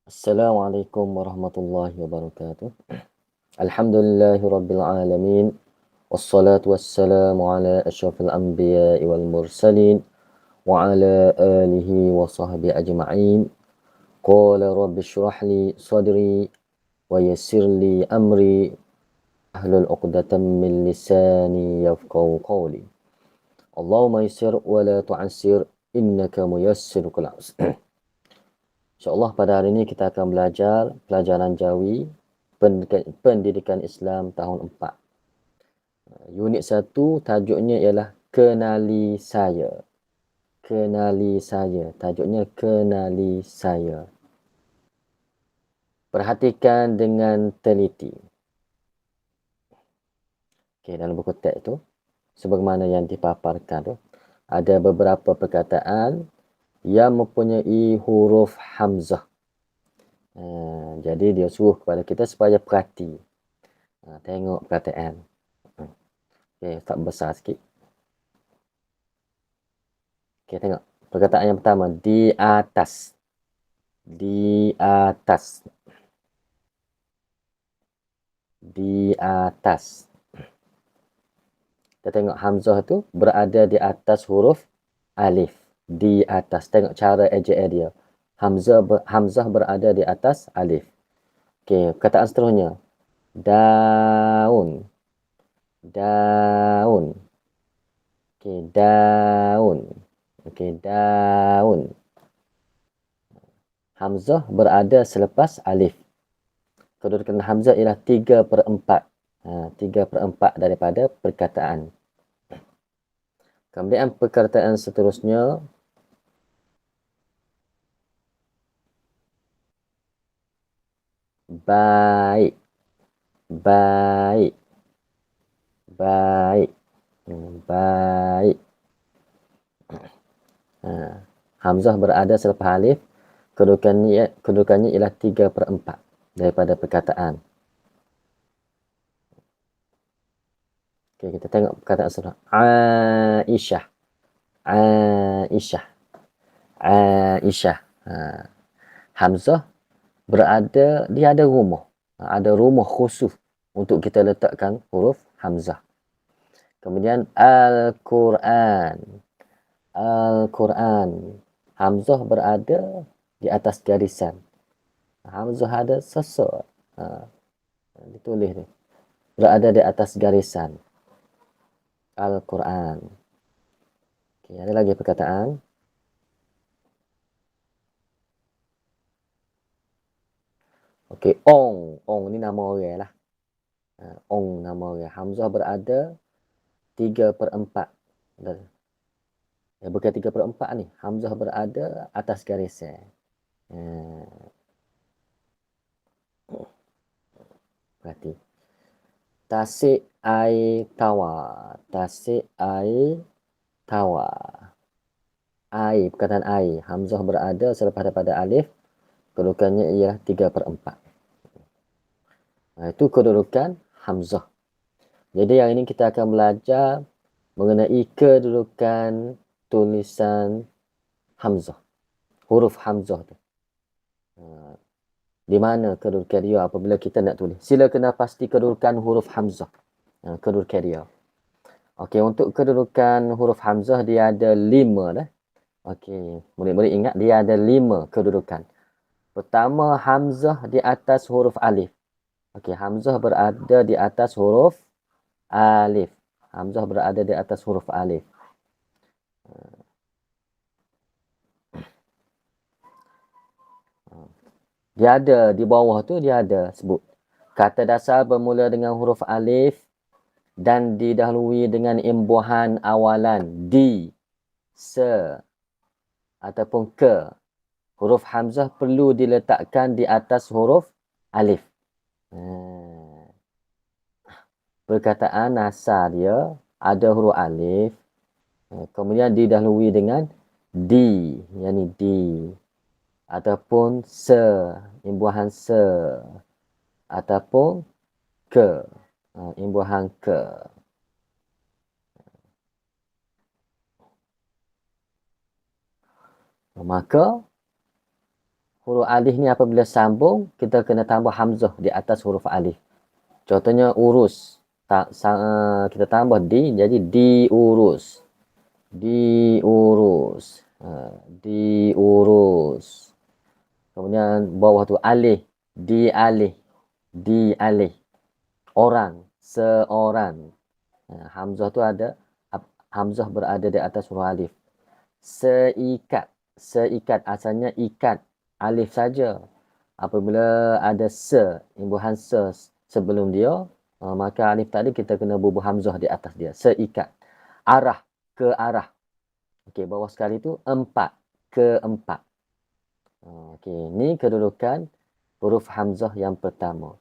Assalamualaikum warahmatullahi wabarakatuh. Alhamdulillahi rabbil alamin. Wassalatu wassalamu ala asyrafil anbiya'i wal mursalin wa ala alihi wa sahbihi ajma'in. Qala rabbi shrah li sadri wa yassir li amri ahlul 'uqdatam min lisani yafqahu qawli. Allahumma yassir wa la tu'assir innaka muyassirul usr. InsyaAllah pada hari ini kita akan belajar pelajaran Jawi Pendidikan Islam tahun 4. Unit 1 tajuknya ialah Kenali Saya. Kenali Saya. Tajuknya Kenali Saya. Perhatikan dengan teliti. Okey, dalam buku teks tu, sebagaimana yang dipaparkan tu, ada beberapa perkataan yang mempunyai huruf hamzah. Jadi dia suruh kepada kita supaya perhati. Tengok perkataan. Okey, tak besar sikit. Okey, tengok. Perkataan yang pertama, di atas. Di atas. Di atas. Kita tengok hamzah tu berada di atas huruf alif. Di atas. Tengok cara ejaan dia. Hamzah berada di atas alif. Okey, perkataan seterusnya. Daun. Daun. Okey, daun. Okey, daun. Hamzah berada selepas alif. Kedudukan hamzah ialah 3/4. 3/4 daripada perkataan. Kemudian perkataan seterusnya. Baik. Baik. Baik. Baik. Hamzah berada selepas alif. Kedudukannya ialah 3/4 daripada perkataan. Okay, kita tengok perkataan seterusnya. Aisyah. Aisyah. Aisyah. Hamzah berada, dia ada rumah. Ada rumah khusus untuk kita letakkan huruf hamzah. Kemudian Al-Quran. Al-Quran. Hamzah berada di atas garisan. Hamzah ada sesuatu. Ditulis ni. Berada di atas garisan. Al-Quran. Okay, ada lagi perkataan. Okey, Ong. Ong ni nama orang lah. Ong nama orang. Hamzah berada 3/4. Bukan 3/4 ni. Hamzah berada atas garisan. Berarti. Tasik air tawar. Tasik air tawar. Air, perkataan air. Hamzah berada selepas daripada alif. Kedudukannya ialah 3/4. Itu kedudukan hamzah. Jadi hari ini kita akan belajar mengenai kedudukan tulisan hamzah. Huruf hamzah tu. Di mana kedudukan dia apabila kita nak tulis. Sila kena pasti kedudukan huruf hamzah. Kedudukan dia. Okey, untuk kedudukan huruf hamzah dia ada 5 dah. Okey, murid-murid ingat dia ada 5 kedudukan. Pertama, hamzah di atas huruf alif. Okey, hamzah berada di atas huruf alif. Hamzah berada di atas huruf alif. Dia ada di bawah tu, dia ada sebut. Kata dasar bermula dengan huruf alif dan didahului dengan imbuhan awalan di, se ataupun ke. Huruf hamzah perlu diletakkan di atas huruf alif. Perkataan asal dia ada huruf alif. Kemudian didahului dengan di, yakni di. Ataupun se, imbuhan se. Ataupun ke, imbuhan ke. Maka Huruf alif ni apabila sambung, kita kena tambah hamzah di atas huruf alif. Contohnya urus. Kita tambah di, jadi diurus. Diurus. Diurus. Kemudian bawah tu alih. Dialih. Dialih. Orang. Seorang. Hamzah tu ada. Hamzah berada di atas huruf alif. Seikat. Seikat asalnya ikat. Alif saja. Apabila ada imbuhan sebelum dia, maka alif tadi kita kena bubuh hamzah di atas dia. Seikat. Arah. Ke arah. Okey, bawah sekali tu empat. Keempat. Okey, ni kedudukan huruf hamzah yang pertama.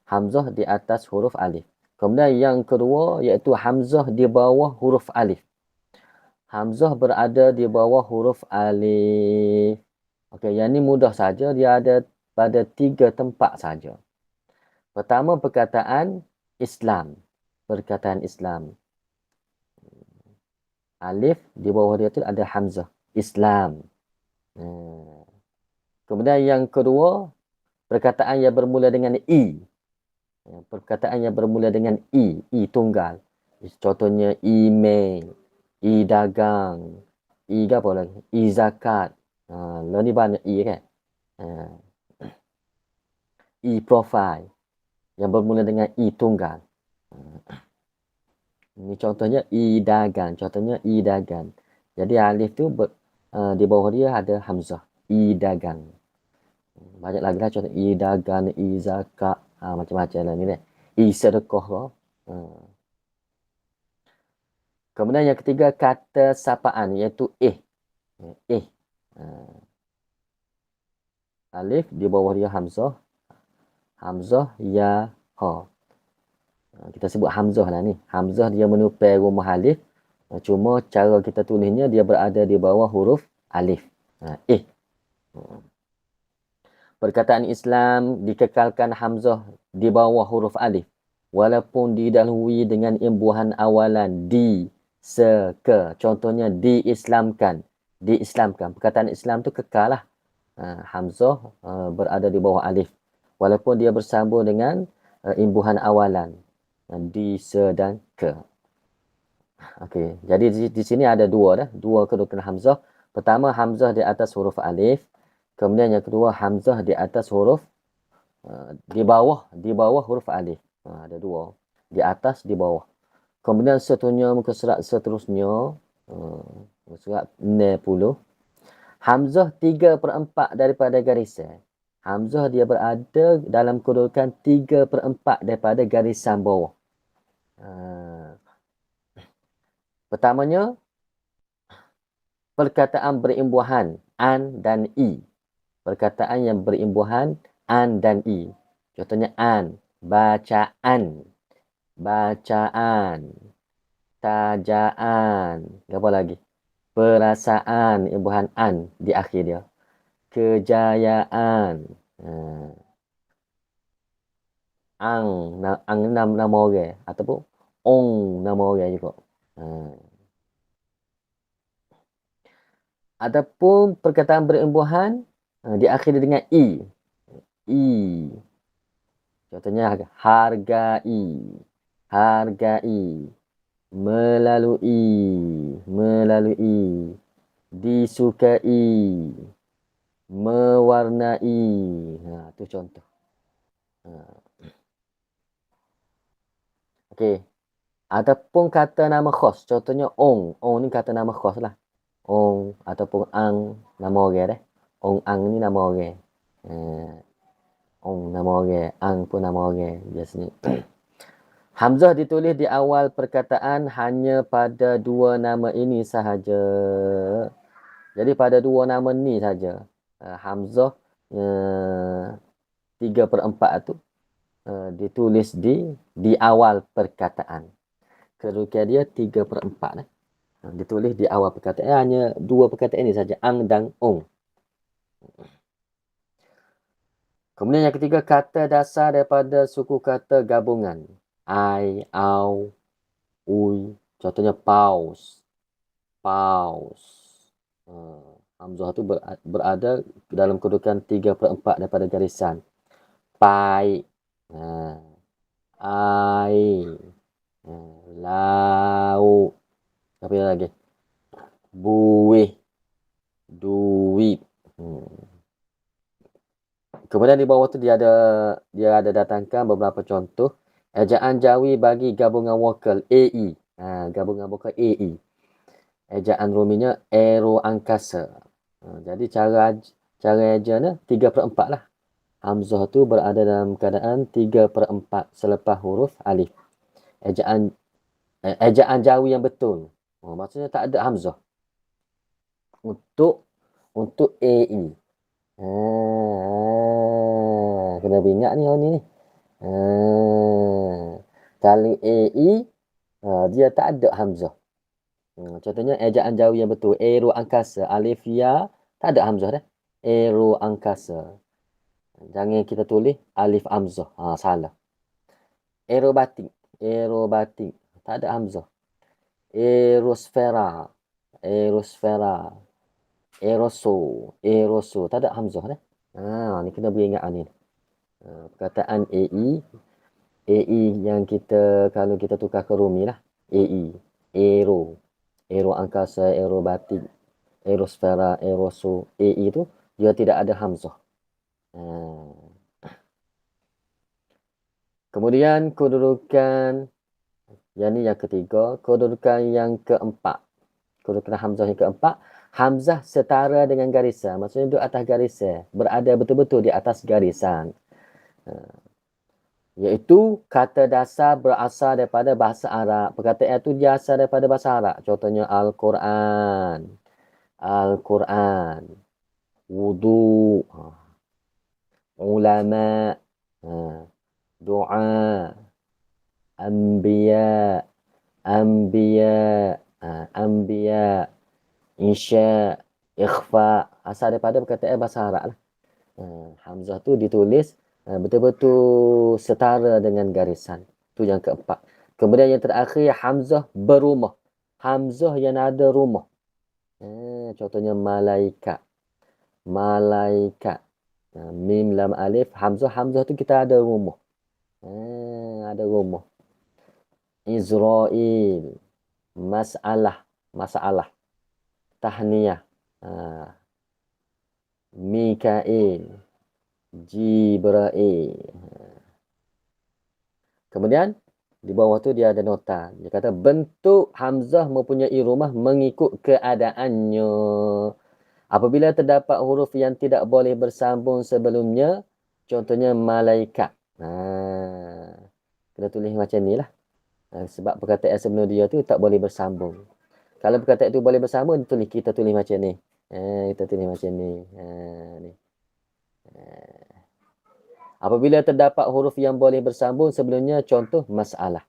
Hamzah di atas huruf alif. Kemudian yang kedua iaitu hamzah di bawah huruf alif. Hamzah berada di bawah huruf alif. Okey, yang ni mudah saja. Dia ada pada 3 tempat saja. Pertama, perkataan Islam. Perkataan Islam. Alif, di bawah dia tu ada hamzah. Islam. Kemudian yang kedua, perkataan yang bermula dengan I. Perkataan yang bermula dengan I. I tunggal. Contohnya email. I dagang. I apa lagi? I zakat. Lalu ni banyak I kan? I profile. Yang bermula dengan I tunggal. Ini contohnya I dagang. Contohnya I dagang. Jadi alif tu di bawah dia ada hamzah. I dagang. Banyak lagi lah contoh. I dagang, I zakat. Macam-macam lah ni kan. I sedekah. Kemudian yang ketiga, kata sapaan. Iaitu eh. Alif di bawah dia hamzah. Hamzah, ya, ha. Kita sebut hamzah lah ni. Hamzah dia menupai rumah alif. Cuma cara kita tulisnya dia berada di bawah huruf alif. Perkataan Islam dikekalkan hamzah di bawah huruf alif. Walaupun didahului dengan imbuhan awalan di, se, ke. Contohnya diislamkan. Diislamkan. Perkataan Islam tu kekal lah. Hamzah berada di bawah alif. Walaupun dia bersambung dengan imbuhan awalan. Di, se dan ke. Okey, jadi di sini ada dua kedudukan hamzah. Pertama, hamzah di atas huruf alif. Kemudian yang kedua, hamzah di atas huruf di bawah huruf alif. Ada dua. Di atas, di bawah. Kemudian muka surat seterusnya, muka surat 60. Hamzah 3/4 daripada garisan. Hamzah dia berada dalam kedudukan 3/4 daripada garisan bawah. Pertamanya, perkataan berimbuhan an dan i. Perkataan yang berimbuhan an dan i. Contohnya an, bacaan, bacaan, tajaan. Apa lagi? Perasaan, imbuhan an di akhir dia. Kejayaan. Ang nama orang. Ataupun ong nama orang juga. Ataupun perkataan berimbuhan diakhiri dengan i. I. Contohnya hargai. Hargai. Melalui. Melalui. Disukai. Mewarnai. Itu contoh. Okey. Ataupun kata nama khas. Contohnya ong. Ong ni kata nama khas lah. Ong ataupun ang nama orang dah. Ong ang ni nama orang. Ong nama orang, ang pun nama orang biasanya. Hamzah ditulis di awal perkataan hanya pada dua nama ini sahaja. Jadi pada dua nama ni saja. Hamzah 3/4 tu ditulis di awal perkataan. Kedudukan dia 3/4 ditulis di awal perkataan. Hanya dua perkataan ini saja, ang dan ong. Kemudian yang ketiga, kata dasar daripada suku kata gabungan. Ai, au, ui. Contohnya paus. Paus. Hamzah tu berada dalam kedudukan 3/4 daripada garisan. Pai. Ha. Ai. Ha. Lau. Apa lagi? Buih. Duit. Kemudian di bawah tu dia ada datangkan beberapa contoh ejaan Jawi bagi gabungan vokal AE. Gabungan vokal AE. Ejaan Rominya aero angkasa. Jadi cara ejanya 3/4 lah. Hamzah tu berada dalam keadaan 3/4 selepas huruf alif. Ejaan Jawi yang betul. Maksudnya tak ada hamzah. Untuk AE. Kena ingat ni orang ni. Kalau AE, dia tak ada hamzah. Contohnya ejaan Jawi yang betul. Aero angkasa. Alif ya. Tak ada hamzah dah. Aero angkasa. Jangan kita tulis alif hamzah. Salah. Aerobatik. Aerobatik. Tak ada hamzah. Aerosfera. Aerosfera. Aerosol. Aerosol. Tak ada hamzah dah. Ni kena beringat ni. Perkataan AE. AE yang kalau kita tukar ke Rumi lah. AE. Aero. Aero angkasa, aerobatik, aerosfera, aerosol. AE tu dia tidak ada hamzah. Kemudian kedudukan yang ni yang ketiga, kedudukan yang keempat. Kedudukan hamzah yang keempat, hamzah setara dengan garisan. Maksudnya duduk atas garisan, berada betul-betul di atas garisan. Iaitu kata dasar berasal daripada bahasa Arab. Perkataan itu berasal daripada bahasa Arab. Contohnya Al-Quran. Al-Quran. Wudu. Ulama. Doa. Anbiya. Anbiya. Anbiya. Insya. Ikhfa. Asal daripada perkataan bahasa Arab lah. Hamzah tu ditulis betul-betul setara dengan garisan. Itu yang keempat. Kemudian yang terakhir, hamzah berumah. Hamzah yang ada rumah. Contohnya malaikat. Malaikat. Mim lam alif. Hamzah tu kita ada rumah. Ada rumah. Izrail. Masalah. Masalah. Tahniyah. Mikail. Jibril. Kemudian di bawah tu dia ada nota. Dia kata bentuk hamzah mempunyai rumah mengikut keadaannya. Apabila terdapat huruf yang tidak boleh bersambung sebelumnya, contohnya malaikat. Kena tulis macam ni lah. Sebab perkataan sebelum dia tu tak boleh bersambung. Kalau perkataan tu boleh bersambung, kita tulis macam ni. Kita tulis macam ni. Ni. Apabila terdapat huruf yang boleh bersambung sebelumnya, contoh masalah.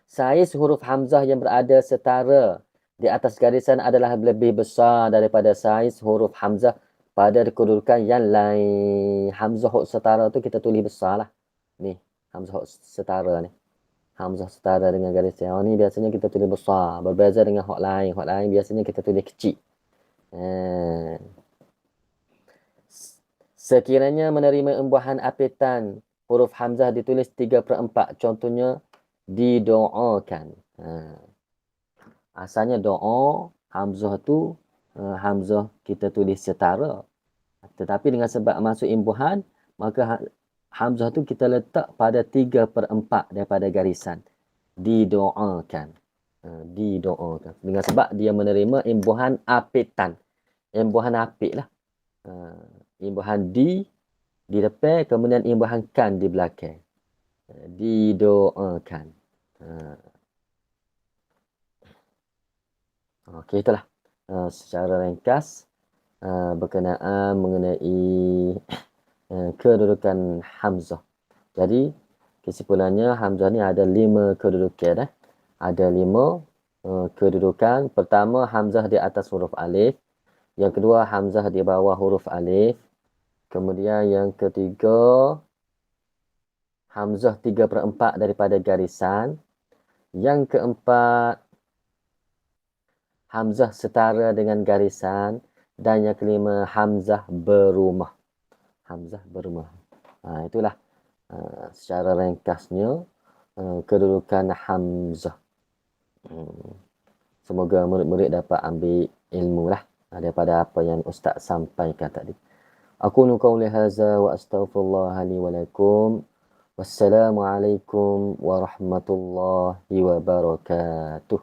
Saiz huruf hamzah yang berada setara di atas garisan adalah lebih besar daripada saiz huruf hamzah pada kedudukan yang lain. Hamzah setara tu kita tulis besar lah. Ni, hamzah setara ni. Hamzah setara dengan garisan. Ni biasanya kita tulis besar. Berbeza dengan hak lain. Hak lain biasanya kita tulis kecil. Sekiranya menerima imbuhan apitan, huruf hamzah ditulis 3/4. Contohnya, didoakan. Asalnya doa, hamzah tu, hamzah kita tulis setara. Tetapi dengan sebab masuk imbuhan, maka hamzah tu kita letak pada 3/4 daripada garisan. Didoakan. Didoakan. Dengan sebab dia menerima imbuhan apitan. Imbuhan apit lah. Imbuhan di depan, kemudian imbuhan kan di belakang. Didoakan. Okey, itulah secara ringkas berkenaan mengenai kedudukan hamzah. Jadi kesimpulannya hamzah ni ada 5 kedudukan. Ada 5 kedudukan. Pertama, hamzah di atas huruf alif. Yang kedua, hamzah di bawah huruf alif. Kemudian yang ketiga, hamzah 3/4 daripada garisan. Yang keempat, Hamzah setara dengan garisan. Dan yang kelima, hamzah berumah. Hamzah berumah. Itulah secara ringkasnya kedudukan hamzah. Hmm. Semoga murid-murid dapat ambil ilmu lah daripada apa yang Ustaz sampaikan tadi. Aku qauli hadza wa astaghfirullah li wa lakum. Wassalamualaikum warahmatullahi wabarakatuh.